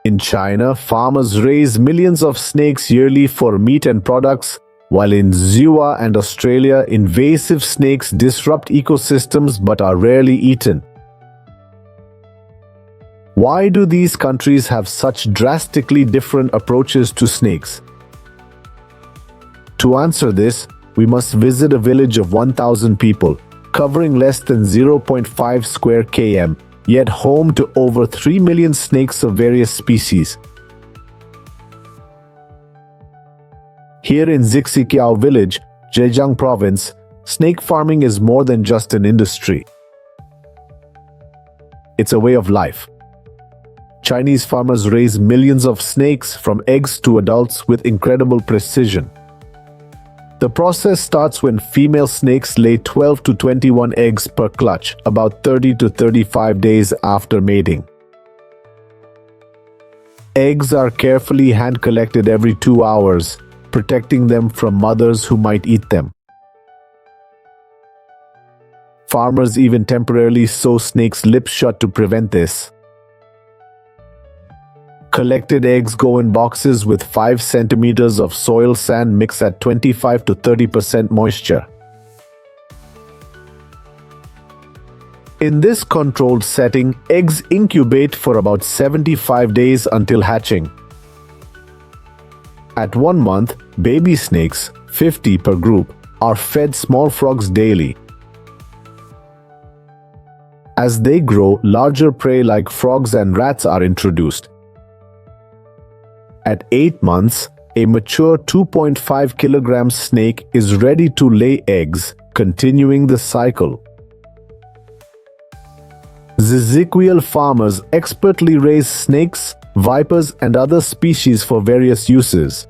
In China, farmers raise millions of snakes yearly for meat and products, while in Zhua and Australia, invasive snakes disrupt ecosystems but are rarely eaten. Why do these countries have such drastically different approaches to snakes? To answer this, we must visit a village of 1,000 people, covering less than 0.5 square km, yet home to over 3 million snakes of various species. Here in Zixiqiao village, Zhejiang province, snake farming is more than just an industry. It's a way of life. Chinese farmers raise millions of snakes from eggs to adults with incredible precision. The process starts when female snakes lay 12 to 21 eggs per clutch, about 30 to 35 days after mating. Eggs are carefully hand-collected every 2 hours, protecting them from mothers who might eat them. Farmers even temporarily sew snakes' lips shut to prevent this. Collected eggs go in boxes with 5 centimeters of soil sand mixed at 25 to 30% moisture. In this controlled setting, eggs incubate for about 75 days until hatching. At 1 month, baby snakes, 50 per group, are fed small frogs daily. As they grow, larger prey like frogs and rats are introduced. At 8 months, a mature 2.5 kilogram snake is ready to lay eggs, continuing the cycle. Zixiqiao farmers expertly raise snakes, vipers, and other species for various uses.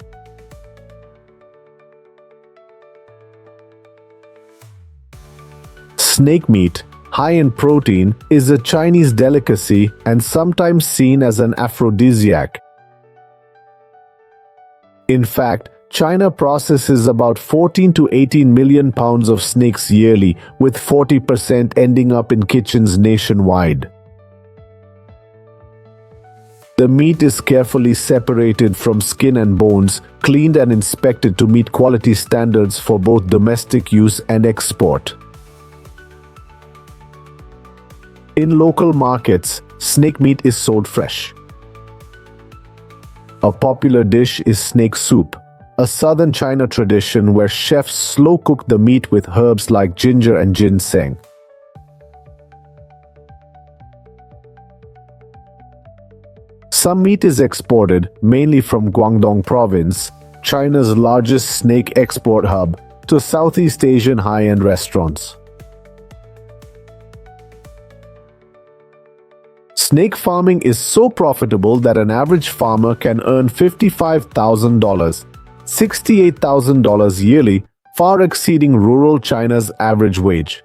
Snake meat, high in protein, is a Chinese delicacy and sometimes seen as an aphrodisiac. In fact, China processes about 14 to 18 million pounds of snakes yearly, with 40% ending up in kitchens nationwide. The meat is carefully separated from skin and bones, cleaned and inspected to meet quality standards for both domestic use and export. In local markets, snake meat is sold fresh. A popular dish is snake soup, a southern China tradition where chefs slow-cook the meat with herbs like ginger and ginseng. Some meat is exported, mainly from Guangdong province, China's largest snake export hub, to Southeast Asian high-end restaurants. Snake farming is so profitable that an average farmer can earn $55,000, $68,000 yearly, far exceeding rural China's average wage.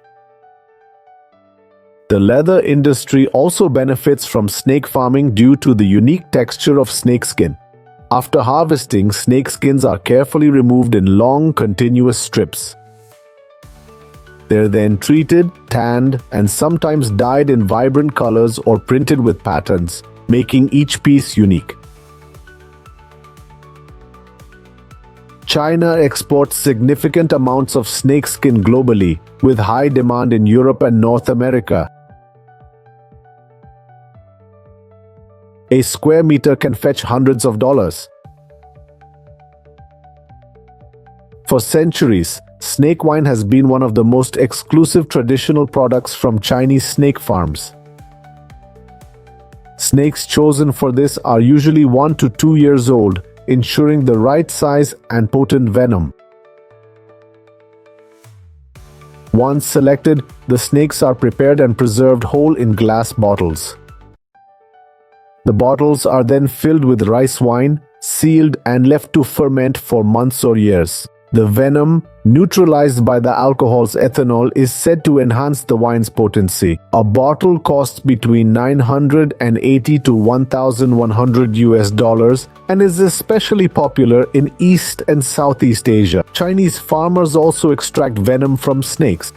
The leather industry also benefits from snake farming due to the unique texture of snakeskin. After harvesting, snakeskins are carefully removed in long, continuous strips. They're then treated, tanned, and sometimes dyed in vibrant colors or printed with patterns, making each piece unique. China exports significant amounts of snakeskin globally, with high demand in Europe and North America. A square meter can fetch hundreds of dollars. For centuries, snake wine has been one of the most exclusive traditional products from Chinese snake farms. Snakes chosen for this are usually 1 to 2 years old, ensuring the right size and potent venom. Once selected, the snakes are prepared and preserved whole in glass bottles. The bottles are then filled with rice wine, sealed, and left to ferment for months or years. The venom, neutralized by the alcohol's ethanol, is said to enhance the wine's potency. A bottle costs between $980 to $1,100 and is especially popular in East and Southeast Asia. Chinese farmers also extract venom from snakes,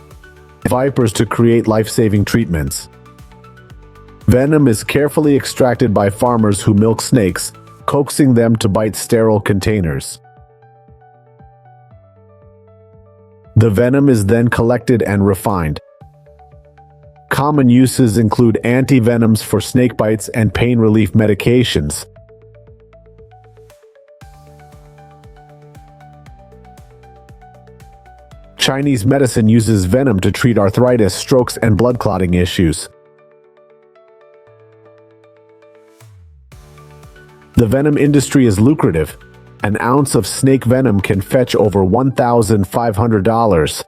vipers, to create life-saving treatments. Venom is carefully extracted by farmers who milk snakes, coaxing them to bite sterile containers. The venom is then collected and refined. Common uses include anti-venoms for snake bites and pain relief medications. Chinese medicine uses venom to treat arthritis, strokes, and blood clotting issues. The venom industry is lucrative. An ounce of snake venom can fetch over $1,500.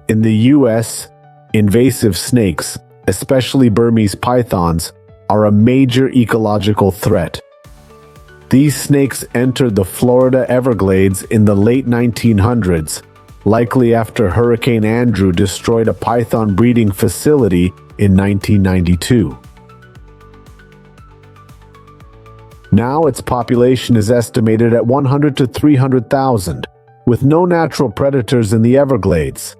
In the US, invasive snakes, especially Burmese pythons, are a major ecological threat. These snakes entered the Florida Everglades in the late 1900s, likely after Hurricane Andrew destroyed a python breeding facility in 1992. Now its population is estimated at 100 to 300,000, with no natural predators in the Everglades.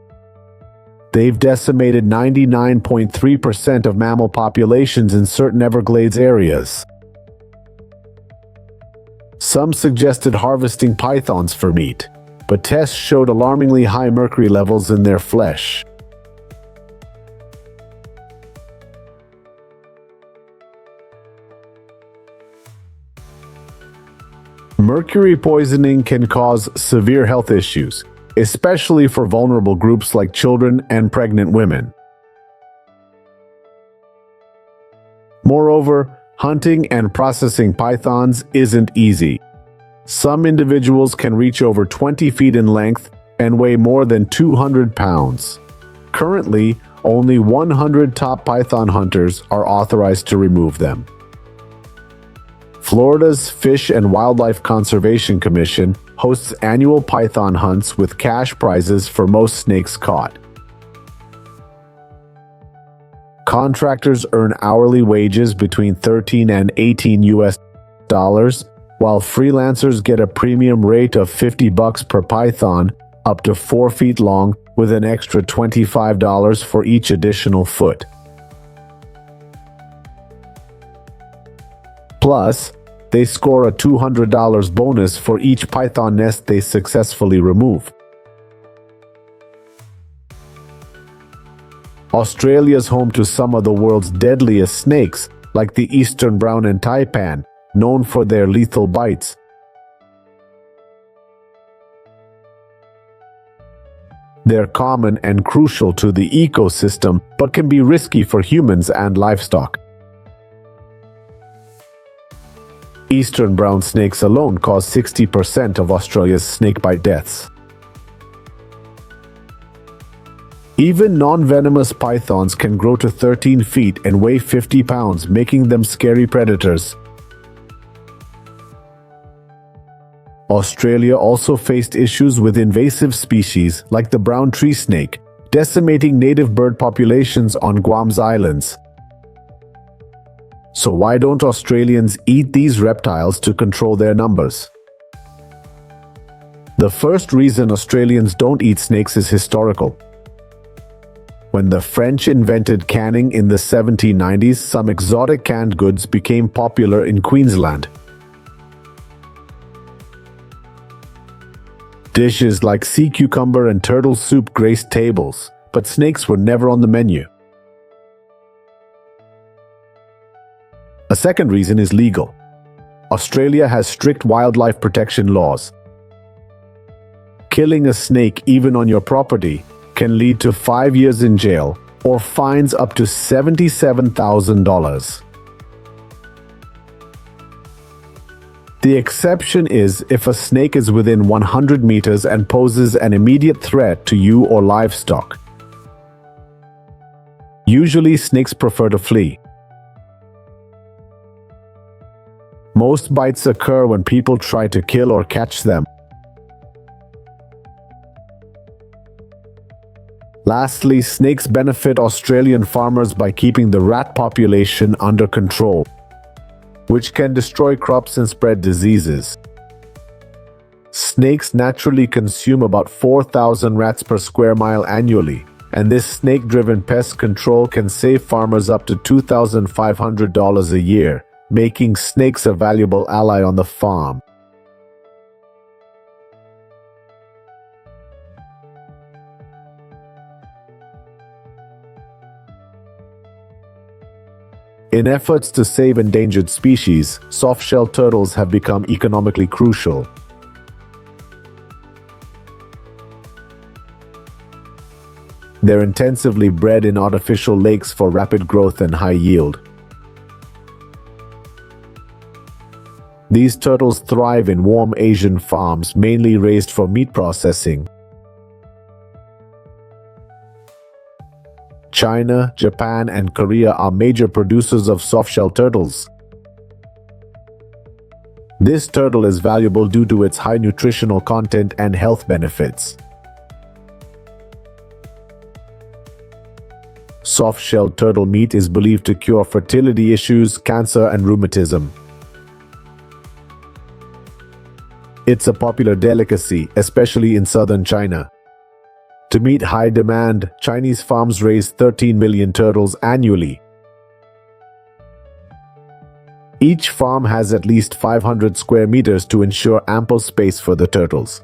They've decimated 99.3% of mammal populations in certain Everglades areas. Some suggested harvesting pythons for meat, but tests showed alarmingly high mercury levels in their flesh. Mercury poisoning can cause severe health issues, especially for vulnerable groups like children and pregnant women. Moreover, hunting and processing pythons isn't easy. Some individuals can reach over 20 feet in length and weigh more than 200 pounds. Currently, only 100 top python hunters are authorized to remove them. Florida's Fish and Wildlife Conservation Commission hosts annual python hunts with cash prizes for most snakes caught. Contractors earn hourly wages between $13 and $18, while freelancers get a premium rate of $50 per python, up to 4 feet long, with an extra $25 for each additional foot. Plus, they score a $200 bonus for each python nest they successfully remove. Australia is home to some of the world's deadliest snakes, like the eastern brown and taipan, known for their lethal bites. They're common and crucial to the ecosystem, but can be risky for humans and livestock. Eastern brown snakes alone cause 60% of Australia's snakebite deaths. Even non-venomous pythons can grow to 13 feet and weigh 50 pounds, making them scary predators. Australia also faced issues with invasive species like the brown tree snake, decimating native bird populations on Guam's islands. So why don't Australians eat these reptiles to control their numbers? The first reason Australians don't eat snakes is historical. When the French invented canning in the 1790s, some exotic canned goods became popular in Queensland. Dishes like sea cucumber and turtle soup graced tables, but snakes were never on the menu. A second reason is legal. Australia has strict wildlife protection laws. Killing a snake, even on your property, can lead to 5 years in jail or fines up to $77,000. The exception is if a snake is within 100 meters and poses an immediate threat to you or livestock. Usually, snakes prefer to flee. Most bites occur when people try to kill or catch them. Lastly, snakes benefit Australian farmers by keeping the rat population under control, which can destroy crops and spread diseases. Snakes naturally consume about 4,000 rats per square mile annually, and this snake-driven pest control can save farmers up to $2,500 a year, making snakes a valuable ally on the farm. In efforts to save endangered species, soft-shell turtles have become economically crucial. They're intensively bred in artificial lakes for rapid growth and high yield. These turtles thrive in warm Asian farms, mainly raised for meat processing. China, Japan, and Korea are major producers of soft-shell turtles. This turtle is valuable due to its high nutritional content and health benefits. Soft-shell turtle meat is believed to cure fertility issues, cancer, and rheumatism. It's a popular delicacy, especially in southern China. To meet high demand, Chinese farms raise 13 million turtles annually. Each farm has at least 500 square meters to ensure ample space for the turtles.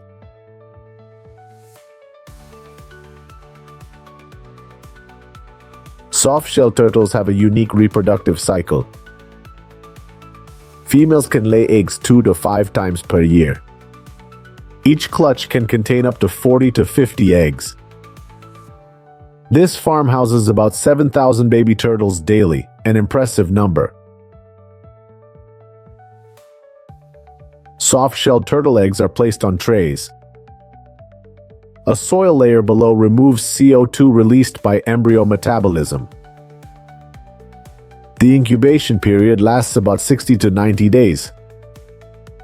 Soft-shell turtles have a unique reproductive cycle. Females can lay eggs 2 to 5 times per year. Each clutch can contain up to 40 to 50 eggs. This farm houses about 7,000 baby turtles daily, an impressive number. Soft-shell turtle eggs are placed on trays. A soil layer below removes CO2 released by embryo metabolism. The incubation period lasts about 60 to 90 days.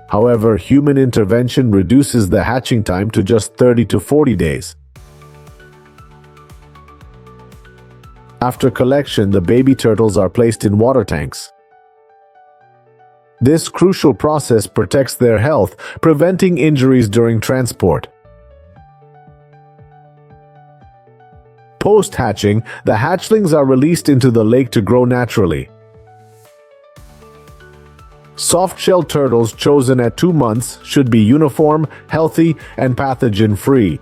However, human intervention reduces the hatching time to just 30 to 40 days. After collection, the baby turtles are placed in water tanks. This crucial process protects their health, preventing injuries during transport. Post-hatching, the hatchlings are released into the lake to grow naturally. Soft-shell turtles chosen at 2 months should be uniform, healthy, and pathogen-free.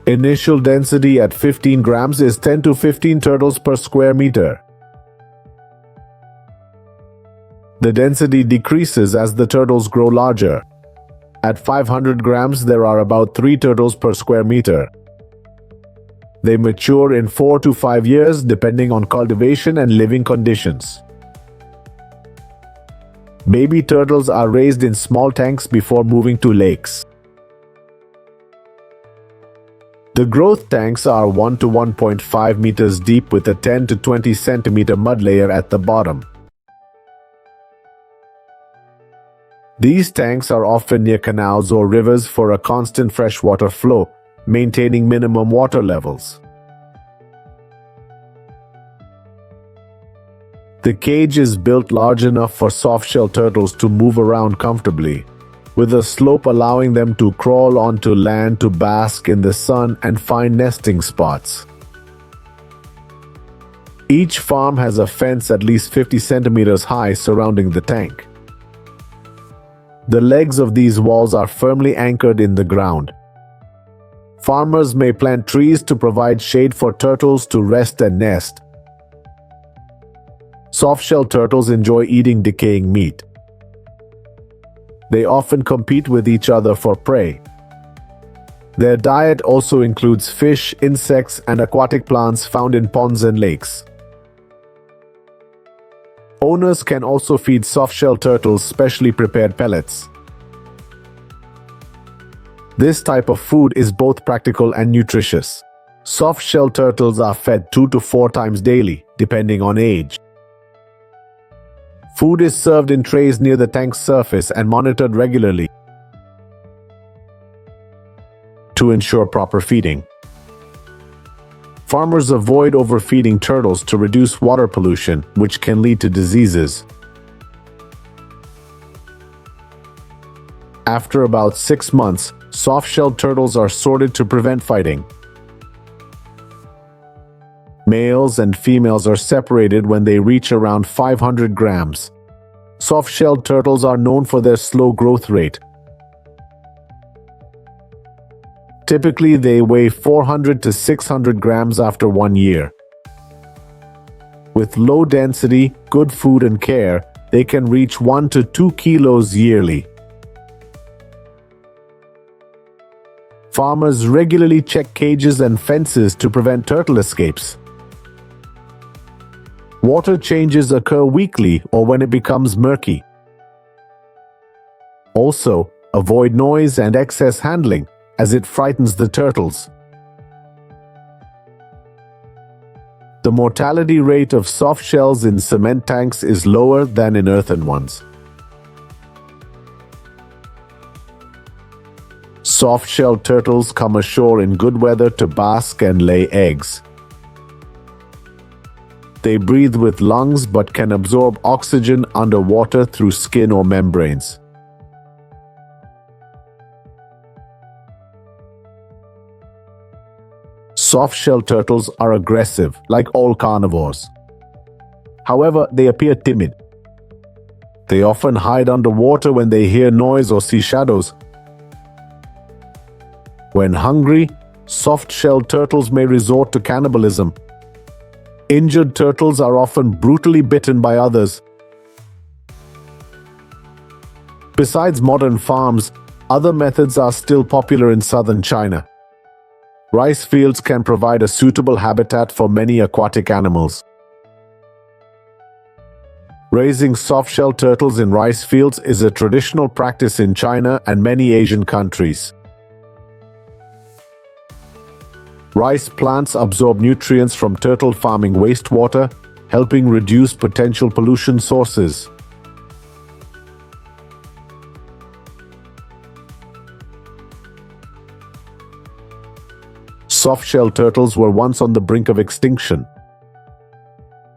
Initial density at 15 grams is 10 to 15 turtles per square meter. The density decreases as the turtles grow larger. At 500 grams, there are about 3 turtles per square meter. They mature in 4 to 5 years depending on cultivation and living conditions. Baby turtles are raised in small tanks before moving to lakes. The growth tanks are 1 to 1.5 meters deep with a 10 to 20 centimeter mud layer at the bottom. These tanks are often near canals or rivers for a constant freshwater flow, maintaining minimum water levels. The cage is built large enough for soft-shell turtles to move around comfortably, with a slope allowing them to crawl onto land to bask in the sun and find nesting spots. Each farm has a fence at least 50 centimeters high surrounding the tank. The legs of these walls are firmly anchored in the ground. Farmers may plant trees to provide shade for turtles to rest and nest. Soft-shell turtles enjoy eating decaying meat. They often compete with each other for prey. Their diet also includes fish, insects, and aquatic plants found in ponds and lakes. Owners can also feed soft-shell turtles specially prepared pellets. This type of food is both practical and nutritious. Soft-shell turtles are fed 2 to 4 times daily, depending on age. Food is served in trays near the tank's surface and monitored regularly to ensure proper feeding. Farmers avoid overfeeding turtles to reduce water pollution, which can lead to diseases. After about 6 months, soft-shelled turtles are sorted to prevent fighting. Males and females are separated when they reach around 500 grams. Soft-shelled turtles are known for their slow growth rate. Typically, they weigh 400 to 600 grams after 1 year. With low density, good food and care, they can reach 1 to 2 kilos yearly. Farmers regularly check cages and fences to prevent turtle escapes. Water changes occur weekly or when it becomes murky. Also, avoid noise and excess handling, as it frightens the turtles. The mortality rate of soft shells in cement tanks is lower than in earthen ones. Soft-shelled turtles come ashore in good weather to bask and lay eggs. They breathe with lungs but can absorb oxygen underwater through skin or membranes. Soft-shelled turtles are aggressive, like all carnivores. However, they appear timid. They often hide underwater when they hear noise or see shadows. When hungry, soft-shelled turtles may resort to cannibalism. Injured turtles are often brutally bitten by others. Besides modern farms, other methods are still popular in southern China. Rice fields can provide a suitable habitat for many aquatic animals. Raising soft-shelled turtles in rice fields is a traditional practice in China and many Asian countries. Rice plants absorb nutrients from turtle farming wastewater, helping reduce potential pollution sources. Soft-shelled turtles were once on the brink of extinction.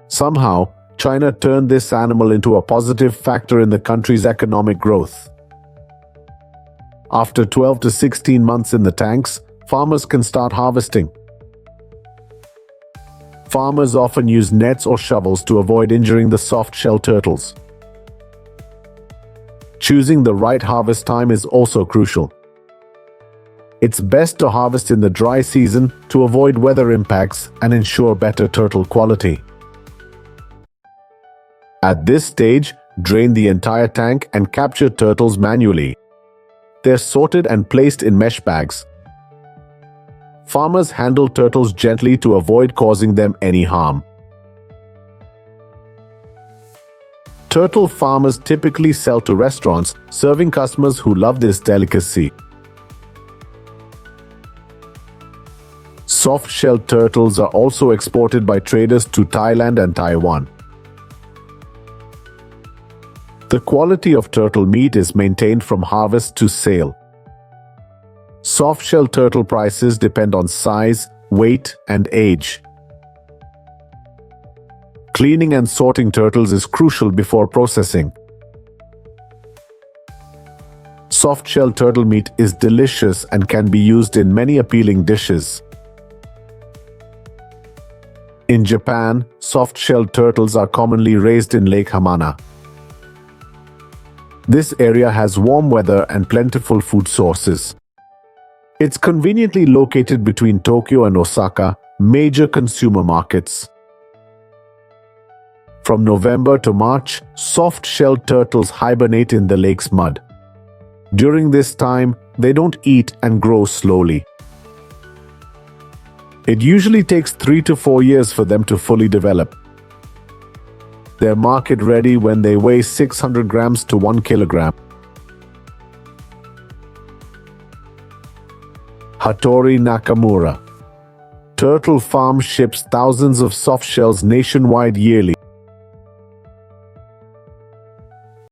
Somehow, China turned this animal into a positive factor in the country's economic growth. After 12 to 16 months in the tanks, farmers can start harvesting. Farmers often use nets or shovels to avoid injuring the soft-shelled turtles. Choosing the right harvest time is also crucial. It's best to harvest in the dry season to avoid weather impacts and ensure better turtle quality. At this stage, drain the entire tank and capture turtles manually. They're sorted and placed in mesh bags. Farmers handle turtles gently to avoid causing them any harm. Turtle farmers typically sell to restaurants, serving customers who love this delicacy. Soft-shelled turtles are also exported by traders to Thailand and Taiwan. The quality of turtle meat is maintained from harvest to sale. Soft-shelled turtle prices depend on size, weight, and age. Cleaning and sorting turtles is crucial before processing. Soft-shelled turtle meat is delicious and can be used in many appealing dishes. In Japan, soft-shelled turtles are commonly raised in Lake Hamana. This area has warm weather and plentiful food sources. It's conveniently located between Tokyo and Osaka, major consumer markets. From November to March, soft-shelled turtles hibernate in the lake's mud. During this time, they don't eat and grow slowly. It usually takes 3 to 4 years for them to fully develop. They're market ready when they weigh 600 grams to 1 kilogram. Hattori Nakamura. Turtle Farm ships thousands of soft shells nationwide yearly.